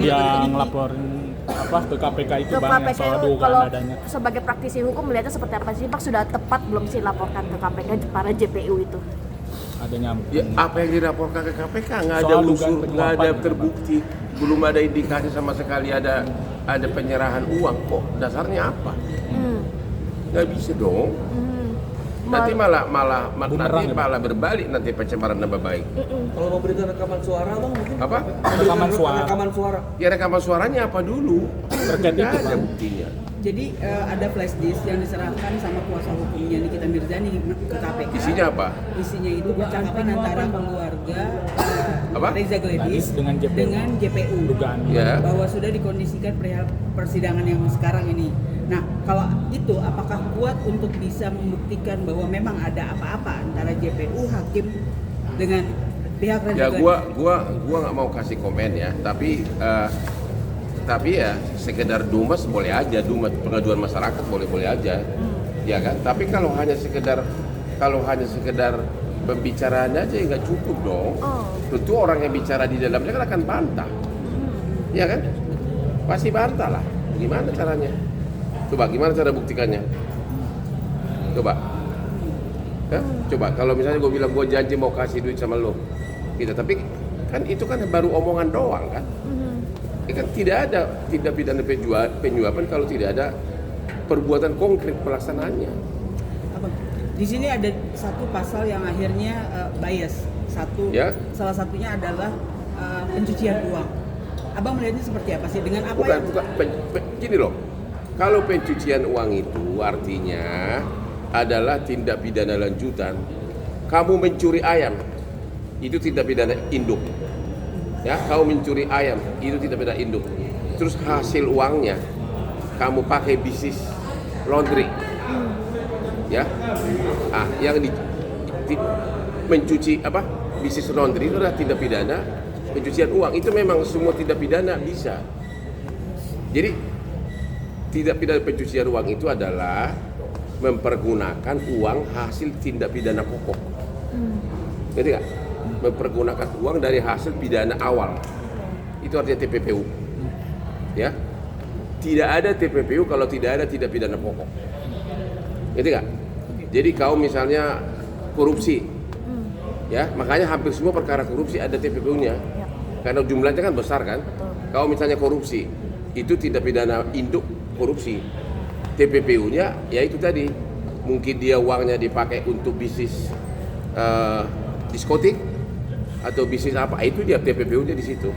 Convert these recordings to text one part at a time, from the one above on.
dia ngelaporin apa ke KPK itu ke Bang, yang KPK soal itu dugaan kalau adanya. sebagai praktisi hukum melihatnya seperti apa sih Pak? Sudah tepat belum sih laporkan ke KPK para JPU itu? Adanya Ya, apa yang dilaporkan ke KPK nggak ada Soal dugaan unsur, nggak ada penyuapan, terbukti, belum ada indikasi sama sekali ada penyerahan uang. Kok dasarnya apa? Nggak bisa dong. Nanti malah Bumerang, nanti malah berbalik nanti pencemaran nama baik. Kalau mau berikan rekaman suara Bang mungkin Apa? Rekaman suara. Ya rekaman suaranya apa dulu? Terkait Nggak itu, ada Bang. buktinya. Jadi ada flash disk yang diserahkan sama kuasa hukumnya Nikita Mirzani ke KPK. Isinya apa? Isinya itu percakapan antara keluarga Apa? Reza Gladys dengan JPU. dengan JPU. Dugaan. Ya. Bahwa sudah dikondisikan perihal persidangan yang sekarang ini. Nah, kalau itu apakah kuat untuk bisa membuktikan bahwa memang ada apa-apa antara JPU, hakim dengan pihak Reza Ya Gladys? gua nggak mau kasih komen ya, tapi ya sekedar dumas boleh aja, dumas pengaduan masyarakat boleh aja, ya kan. Tapi kalau hanya sekedar pembicaraan aja ya nggak cukup dong. Tentu orang yang bicara di dalamnya kan akan bantah, ya kan? Pasti bantah lah. Gimana caranya? Coba gimana cara buktikannya? Coba. Ya, coba kalau misalnya gue bilang gue janji mau kasih duit sama lo, gitu. Tapi kan itu kan baru omongan doang kan? Kan tidak ada tindak pidana penyuapan kalau tidak ada perbuatan konkret pelaksanaannya. Abang, di sini ada satu pasal yang akhirnya bias. Ya. Salah satunya adalah pencucian uang. Abang melihatnya seperti apa sih dengan apa Bukan yang gini loh. Kalau pencucian uang itu artinya adalah tindak pidana lanjutan. Kamu mencuri ayam, itu tindak pidana induk. Ya, kamu mencuri ayam, itu tindak pidana induk. Terus hasil uangnya kamu pakai bisnis laundry. Ya. Yang mencuci apa? Bisnis laundry itu adalah tindak pidana pencucian uang. Itu memang semua tindak pidana bisa. Jadi tindak pidana pencucian uang itu adalah mempergunakan uang hasil tindak pidana pokok. Ngerti nggak? Mempergunakan uang dari hasil pidana awal. Itu artinya TPPU. Ya. Tidak ada TPPU kalau tidak ada tindak pidana pokok. Ngerti nggak? Jadi kau misalnya korupsi. Ya, makanya hampir semua perkara korupsi ada TPPU-nya. Karena jumlahnya kan besar kan? Kau misalnya korupsi, itu tindak pidana induk korupsi. TPPU-nya ya itu tadi, mungkin dia uangnya dipakai untuk bisnis diskotik atau bisnis apa, itu dia TPPU-nya di situ.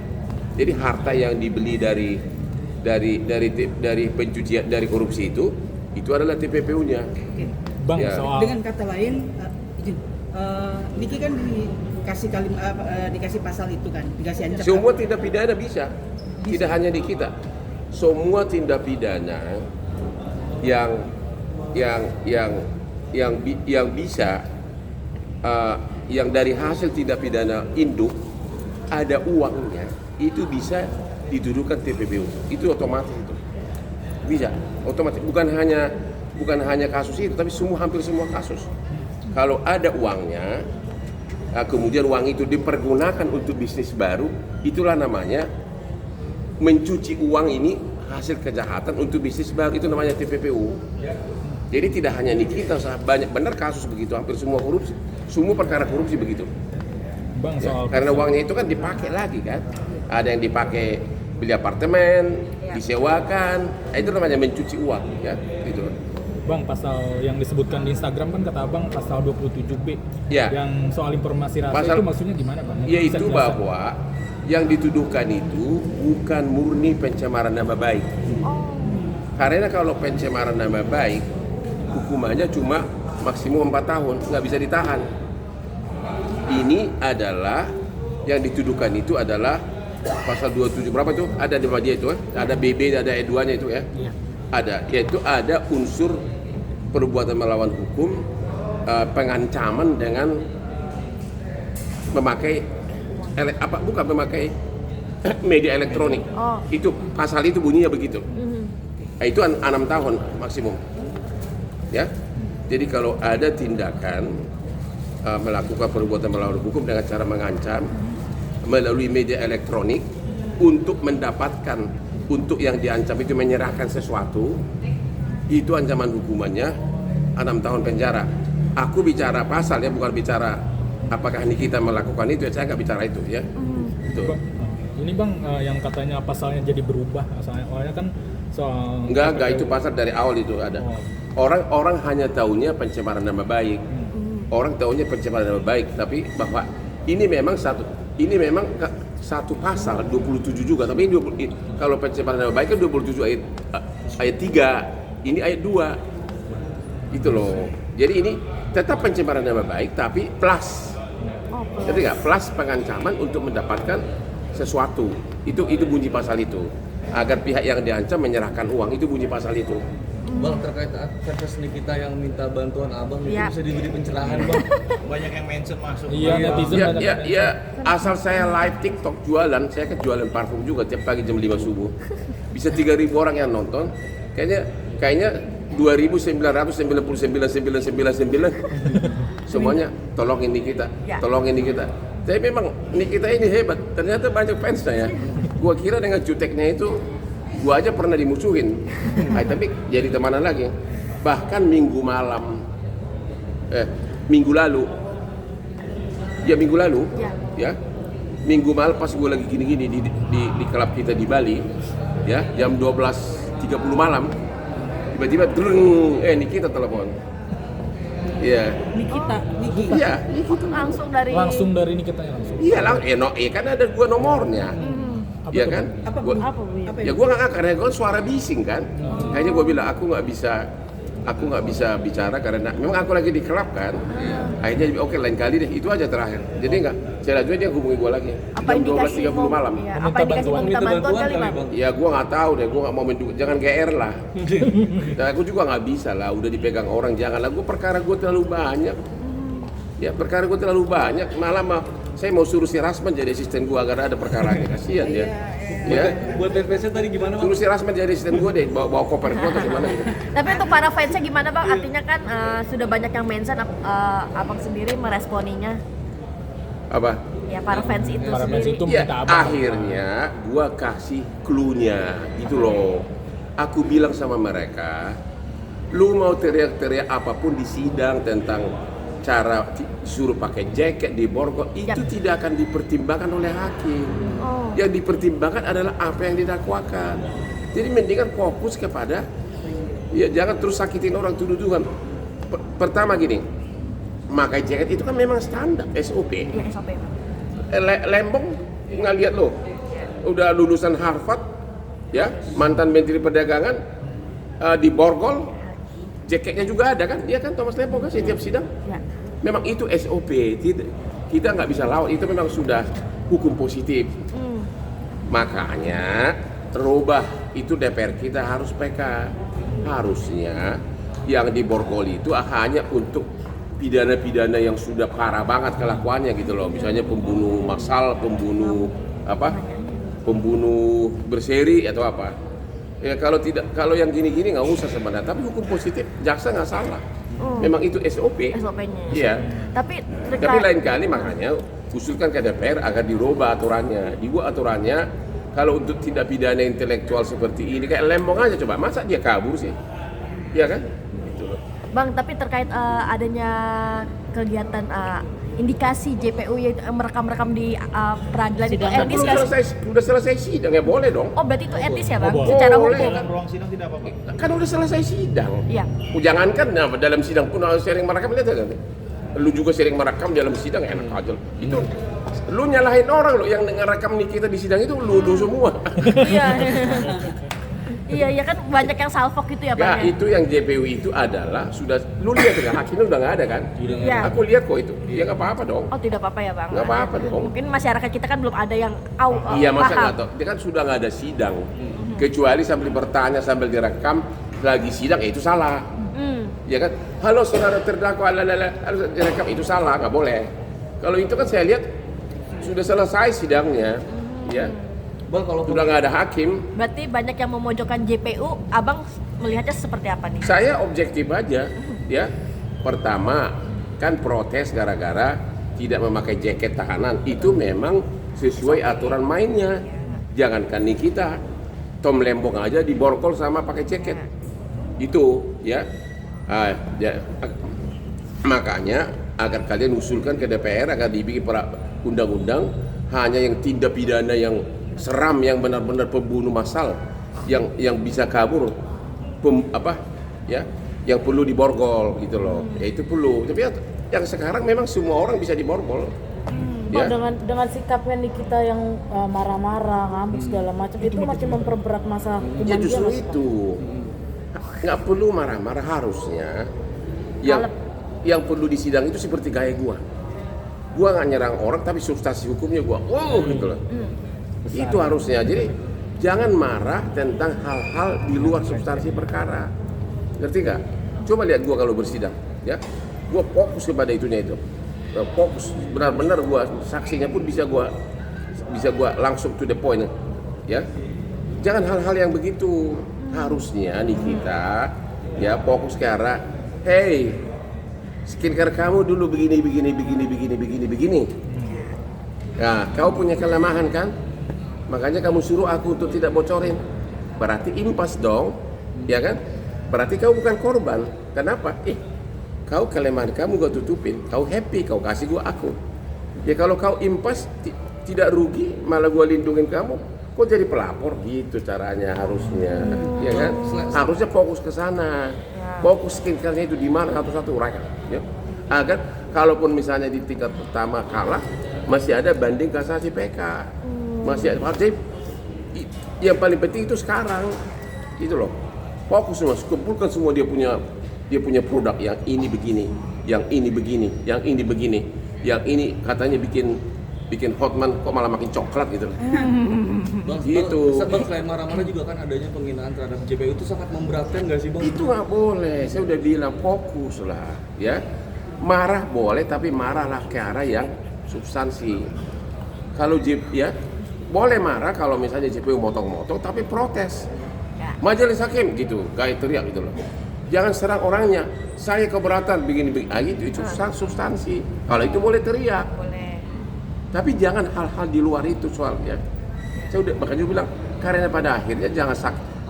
Jadi harta yang dibeli dari pencucian dari korupsi itu adalah TPPU-nya. Bang, Ya. soal dengan kata lain Niki kan dikasih pasal itu kan, dikasih ancaman. Semua tindak pidana bisa. Tidak hanya di kita. Semua tindak pidana yang bisa yang dari hasil tindak pidana induk ada uangnya, itu bisa didudukan TPPU. Itu otomatis itu. Bisa, otomatis. Bukan hanya kasus itu, tapi hampir semua kasus. Kalau ada uangnya, kemudian uang itu dipergunakan untuk bisnis baru, itulah namanya mencuci uang ini hasil kejahatan untuk bisnis baru, itu namanya TPPU. Jadi tidak hanya di kita, banyak benar kasus begitu, hampir semua korupsi, semua perkara korupsi begitu. Bang, Ya, soal karena uangnya itu kan dipakai lagi kan, ada yang dipakai beli apartemen, disewakan, itu namanya mencuci uang, ya, gitu. Bang, pasal yang disebutkan di Instagram kan kata Abang pasal 27B. Ya. Yang soal informasi rahasia itu maksudnya gimana, Bang? Mungkin bisa Yaitu dijelaskan. bahwa yang dituduhkan itu bukan murni pencemaran nama baik. Karena kalau pencemaran nama baik, hukumannya cuma maksimum 4 tahun, nggak bisa ditahan. Ini adalah yang dituduhkan itu adalah pasal 27 berapa tuh? Ada di dia itu, ada BB, ada E2-nya itu ya. Iya. Ada, yaitu ada unsur perbuatan melawan hukum, pengancaman dengan memakai bukan memakai media elektronik. Itu pasal itu bunyinya begitu. Itu 6 tahun maksimum. Ya. Jadi kalau ada tindakan melakukan perbuatan melawan hukum dengan cara mengancam melalui media elektronik, untuk mendapatkan, untuk yang diancam itu menyerahkan sesuatu, itu ancaman hukumannya 6 tahun penjara. Aku bicara pasal ya, bukan bicara apakah Nikita melakukan itu, saya nggak bicara itu ya. Itu. Bang, ini Bang, yang katanya pasalnya jadi berubah, awalnya kan soal Enggak, itu pasal dari awal itu ada. Orang hanya taunya pencemaran nama baik. Orang taunya pencemaran nama baik, tapi bahwa ini memang satu pasal 27 juga, tapi ini kalau pencemaran nama baik kan 27 ayat 3, ini ayat 2. Itu loh. Jadi ini tetap pencemaran nama baik tapi plus. Jadi nggak plus pengancaman untuk mendapatkan sesuatu. Itu bunyi pasal itu. Agar pihak yang diancam menyerahkan uang, itu bunyi pasal itu. Bang, terkait versus Nikita yang minta bantuan abang itu Ya. bisa diberi pencerahan bang. Banyak yang mention masuk. Iya, netizen banyak. Ya, asal saya live TikTok jualan, saya kan jualan parfum juga tiap pagi jam 5 subuh. Bisa 3.000 orang yang nonton. Kayaknya 2.999.999 semuanya tolongin Nikita, Ya. tolongin Nikita. Tapi memang Nikita ini hebat, ternyata banyak fansnya ya. Gua kira dengan juteknya itu gua aja pernah dimusuhin. Tapi jadi temanan lagi. Bahkan minggu lalu ya, minggu malam pas gua lagi gini-gini di klub kita di Bali ya, jam 12.30 malam tiba-tiba Nikita telepon. Iya. Nikita, Niki. Iya. Langsung dari ini kita langsung. Iya kan ada gua nomornya. Iya kan? Apa Gua- apa Bu? Apa Ya gua nggak ngangkat karena gua suara bising kan. Kayaknya gua bilang aku nggak bisa bicara karena memang aku lagi di klub kan. Akhirnya oke lain kali deh, itu aja terakhir. Jadi nggak, saya dia hubungi gua lagi. Apa Jam indikasi 12.30 malam. Iya, Meminta apa indikasi bantuan. meminta bantuan kali Bang? Ya gua nggak tahu deh, gua nggak mau jangan GR lah. Dan aku juga nggak bisa lah, udah dipegang orang janganlah. Perkara gua terlalu banyak. Ya perkara gua terlalu banyak, malah saya mau suruh si Rasman jadi asisten gua agar ada perkaranya, kasihan dia. Ya, Buat DPS tadi gimana bang? suruh si Rasman jadi asisten gua deh, bawa koper gua atau gimana gitu. Tapi untuk para fansnya gimana Bang? Artinya kan sudah banyak yang mention Abang sendiri meresponinya. Apa? Ya para fans itu Para fans sendiri. itu Ya minta abang. akhirnya gua kasih clue-nya gitu loh. Aku bilang sama mereka, lu mau teriak-teriak apapun di sidang tentang cara suruh pakai jaket di borgol itu Ya. tidak akan dipertimbangkan oleh hakim. Oh. Yang dipertimbangkan adalah apa yang didakwakan. Jadi mendingan fokus kepada ya jangan terus sakitin orang tuduh-tuduhan. Pertama gini, pakai jaket itu kan memang standar SOP. Iya SOP. Lembong nggak lihat lo, udah lulusan Harvard, ya mantan Menteri Perdagangan di borgol, jaketnya juga ada kan, dia kan Thomas Lembong kan setiap sidang. Ya. Memang itu SOP, kita nggak bisa lawan, itu memang sudah hukum positif. Makanya rubah itu DPR kita harus PK, harusnya yang di borgol itu hanya untuk pidana-pidana yang sudah parah banget kelakuannya gitu loh, misalnya pembunuh massal, pembunuh berseri atau apa. Ya kalau yang gini-gini nggak usah sebenarnya, tapi hukum positif jaksa nggak salah. Memang itu SOP. SOP-nya. Iya. Tapi Tapi lain kali makanya usulkan ke DPR agar dirubah aturannya, dibuat aturannya kalau untuk tindak pidana intelektual seperti ini kayak Lembong aja coba, masa dia kabur sih, iya kan? Gitu loh. Bang, tapi terkait adanya kegiatan indikasi JPU yang merekam-rekam di peradilan itu Kan etis nggak sih? udah selesai sidang ya boleh dong. Oh berarti itu etis ya Bang? boleh. Secara Boleh. hukum? Dalam ruang sidang tidak apa-apa. Kan udah selesai sidang. Iya. Jangankan dalam sidang pun sering merekam, lihat kan? Lu juga sering merekam dalam sidang enak aja. Itu lu nyalahin orang lo yang ngerekam Nikita di sidang itu lu semua. Iya. Iya kan banyak yang salfok gitu ya Bang Ya, ya? itu yang JPU itu adalah sudah lu lihat kan hakimnya udah nggak ada kan? Iya. Aku lihat kok itu. Ya nggak apa-apa dong. Oh tidak apa-apa ya Bang? Nggak apa-apa dong. Mungkin masyarakat kita kan belum ada yang Iya masa paham. nggak tahu. Dia kan sudah nggak ada sidang. Kecuali sambil bertanya sambil direkam lagi sidang, itu salah. Ya kan? Halo saudara terdakwa, harus direkam, itu salah, nggak boleh. Kalau itu kan saya lihat sudah selesai sidangnya, ya. Bang, kalau Sudah nggak ada hakim. Berarti banyak yang memojokkan JPU, Abang melihatnya seperti apa nih? Saya objektif aja, ya. Pertama, kan protes gara-gara tidak memakai jaket tahanan. Itu memang sesuai aturan mainnya. Jangankan Nikita, Tom Lembong aja diborgol sama pakai ceket. Itu ya. Makanya agar kalian usulkan ke DPR agar dibikin undang-undang hanya yang tindak pidana yang seram, yang benar-benar pembunuh massal, yang bisa kabur, yang perlu diborgol gitu loh. Ya itu perlu. Tapi yang sekarang memang semua orang bisa diborgol. Pak, dengan sikapnya Nikita yang marah-marah, ngamuk segala macam itu makin memperberat masa hukuman Ya dia. justru nggak sih, Pak? itu nggak perlu marah-marah, harusnya yang perlu di sidang itu seperti gaya gua nggak nyerang orang tapi substansi hukumnya gua gitu loh. Itu harusnya. Jadi jangan marah tentang hal-hal di luar substansi perkara, ngerti nggak? Coba lihat gua kalau bersidang ya, gua fokus kepada itunya itu, fokus benar-benar. Gua saksinya pun bisa gua langsung to the point ya. Jangan hal-hal yang begitu. Harusnya nih kita ya fokus ke arah, hey, skincare kamu dulu begini. Nah, kau punya kelemahan kan? Makanya kamu suruh aku untuk tidak bocorin. Berarti impas dong, ya kan? Berarti kau bukan korban. Kenapa? Kau kelemahan kamu gua tutupin. Kau happy, kau kasih gua aku. Ya kalau kau impas tidak rugi, malah gua lindungin kamu. Kok jadi pelapor gitu caranya harusnya, ya kan? Harusnya fokus ke sana, fokus skincare-nya itu di mana satu-satu rakyat, ya. Agar kalaupun misalnya di tingkat pertama kalah, masih ada banding kasasi PK, masih ada. Yang paling penting itu sekarang, itu loh. Fokus semua, kumpulkan semua dia punya produk yang ini begini, yang ini begini, yang ini begini, yang ini katanya bikin Hotman kok malah makin coklat gitu. Bang, Gitu. Bang, selain marah-marah juga kan adanya penghinaan terhadap JPU itu sangat memberatkan nggak sih, Bang? Itu nggak boleh. Saya udah bilang fokus lah, ya. Marah boleh, tapi marahlah ke arah yang substansi. Kalau ya boleh marah kalau misalnya JPU motong-motong, tapi protes. Majelis hakim gitu, kayak teriak gitu loh. Jangan serang orangnya. Saya keberatan begini. Itu substansi. Kalau itu boleh teriak. Boleh. Tapi jangan hal-hal di luar itu soalnya. Saya udah makanya bilang, karena pada akhirnya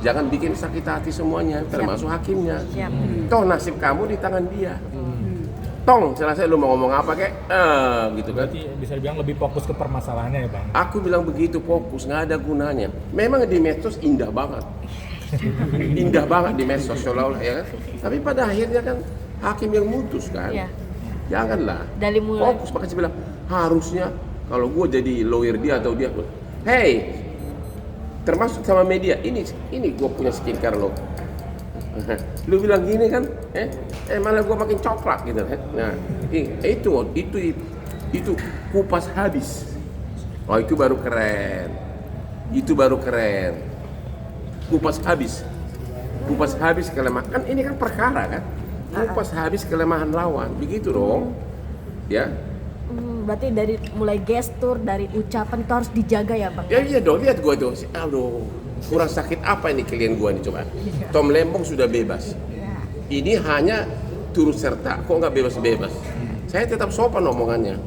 jangan bikin sakit hati semuanya, termasuk hakimnya. Toh nasib kamu di tangan dia. Tong, selesai lu mau ngomong apa kek? Gitu kan. Berarti bisa dibilang lebih fokus ke permasalahannya ya Bang? Aku bilang begitu, fokus, nggak ada gunanya. Memang di medsos indah banget. Indah banget di medsos seolah-olah ya kan. Tapi pada akhirnya kan hakim yang mutus kan. Iya. Janganlah. Dari mulai Fokus, makanya saya bilang harusnya kalau gue jadi lawyer dia atau dia, hey, termasuk sama media, ini gue punya skincare lo. Lu bilang gini kan, malah gue makin coklat gitu. Nah, itu kupas habis. Oh itu baru keren. Kupas habis kelemahan. Kan ini kan perkara kan. Kupas habis kelemahan lawan, begitu dong. Ya. berarti dari mulai gestur, dari ucapan itu harus dijaga ya Bang? Ya iya dong, lihat gua tuh. Aduh, kurang sakit apa ini klien gua nih coba. Tom Lembong sudah bebas. Ini hanya turut serta, kok nggak bebas-bebas. Saya tetap sopan omongannya.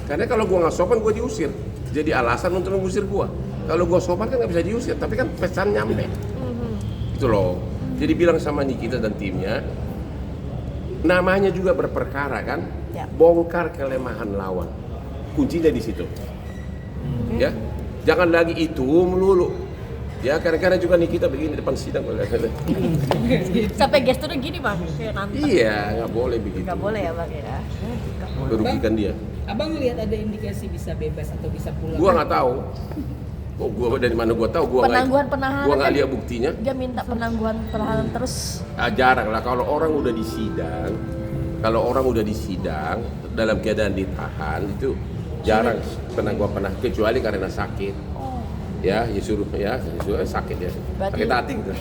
Karena kalau gua nggak sopan gua diusir. Jadi alasan untuk mengusir gua. Kalau gua sopan kan nggak bisa diusir, tapi kan pesan nyampe. Itu loh. Jadi bilang sama Nikita dan timnya, namanya juga berperkara kan, bongkar kelemahan lawan. Kuncinya di situ. Ya, jangan lagi itu melulu. Ya, kadang-kadang juga Nikita begini depan sidang. Sampai gesturnya gini Bang, kayak nantang. Iya, nggak boleh begitu. Nggak boleh ya Bang ya. Merugikan dia. Abang lihat ada indikasi bisa bebas atau bisa pulang? Gua nggak tahu. Oh, gua dari mana gua tahu? Gua Penangguhan penahanan. Gua nggak kan lihat buktinya. Dia minta penangguhan penahanan terus. Jarang lah kalau orang udah disidang. Kalau orang udah disidang dalam keadaan ditahan itu jarang penangguhan penahanan kecuali karena sakit. Ya suruh sakit ya. Berarti- Sakit hati gitu.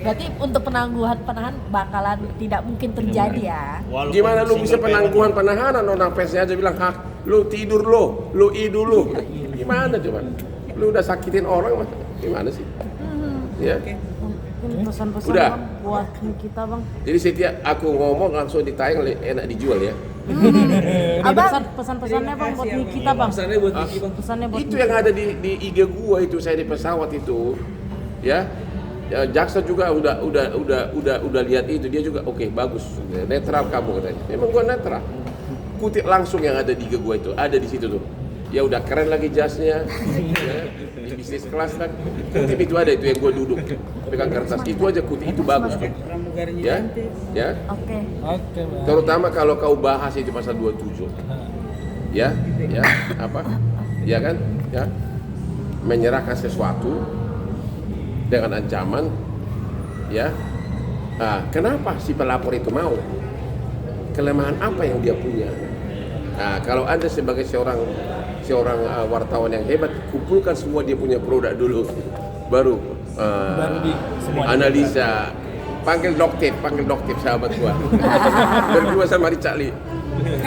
Berarti untuk penangguhan penahanan bakalan tidak mungkin terjadi ya. Gimana lu bisa penangguhan penahanan orang persnya aja bilang hak lu tidur lu idu lu. Gimana coba? Lu udah sakitin orang mah gimana sih? Ya. Mungkin pesan-pesan Udah. Bang, buat kita Bang. Jadi setiap aku ngomong langsung ditayang enak dijual ya. Abang, Pesan-pesannya bang buat Nikita bang. Pesannya buat Niki bang. Pesannya buat Itu yang ada di IG gua itu, saya di pesawat itu, ya. Ya, jaksa juga udah lihat itu, dia juga oke, bagus, netral kamu katanya. Memang gua netral. Kutip langsung yang ada di IG gua itu, ada di situ tuh. Ya udah keren lagi jasnya, ya, di bisnis kelas kan. Kutip itu ada itu yang gua duduk pegang kertas itu aja, kutip itu bagus tuh. Pramugarinya Ya, cantik. ya. oke. Oke, Bang. Terutama kalau kau bahas itu pasal 27. Ya, apa? Ya kan? Ya. Menyerahkan sesuatu dengan ancaman, ya. Nah, kenapa si pelapor itu mau? Kelemahan apa yang dia punya? Nah, kalau Anda sebagai seorang wartawan yang hebat, kumpulkan semua dia punya produk dulu, baru di semuanya. analisa. Panggil dokter sahabat gua. Berdua sama Richard Lee.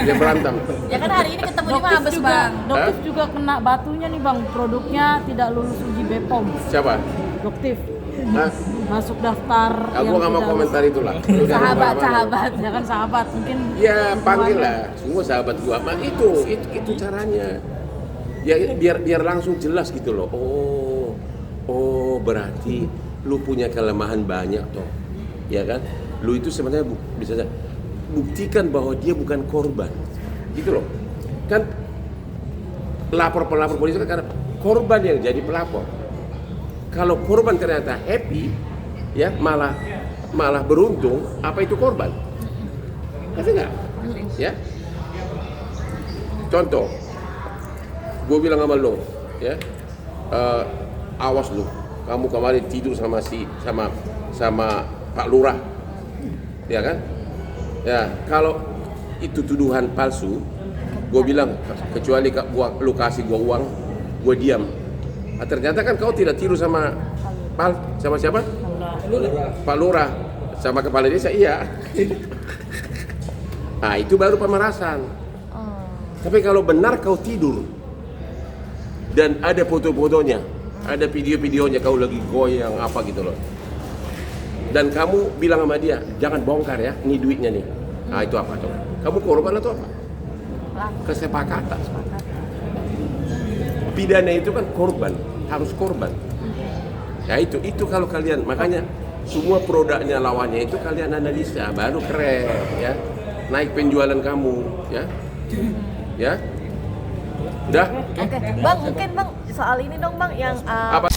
Dia berantem. Ya kan hari ini ketemu di Doktif Mabes juga, bang. Doktif juga kena batunya nih bang. Produknya tidak lulus uji BPOM. Siapa? Doktif Hah? masuk daftar. Aku nggak mau tidak komentar lulus. itulah. Sahabat. Ya kan sahabat mungkin. Ya panggil lah, semua sahabat gua. Itu caranya. Ya biar langsung jelas gitu loh. Oh berarti lu punya kelemahan banyak toh, ya kan? Lu itu sebenarnya bisa buktikan bahwa dia bukan korban, gitu loh. Kan pelapor polisi kan karena korban yang jadi pelapor. Kalau korban ternyata happy, ya malah beruntung, apa itu korban? Pasti nggak? Ya. Contoh, gue bilang sama lo, ya, awas lo, kamu kemarin tidur sama Pak Lurah, ya kan? Ya, kalau itu tuduhan palsu, gue bilang kecuali lu kasih gue uang, gue diam. Nah, ternyata kan kau tidak tidur sama siapa? Pak Lurah, sama kepala desa, iya. Nah, itu baru pemerasan. Tapi kalau benar kau tidur dan ada foto-fotonya, ada video-videonya kau lagi goyang apa gitu loh, dan kamu bilang sama dia, jangan bongkar ya, ini duitnya nih. Nah itu apa coba? Kamu korban atau apa? Kesepakatan. Pidana itu kan korban, harus korban. Ya itu kalau kalian, makanya semua produknya lawannya itu kalian analisa, baru keren ya, naik penjualan kamu ya. Ya, udah. Oke, bang mungkin bang soal ini dong bang yang Apa?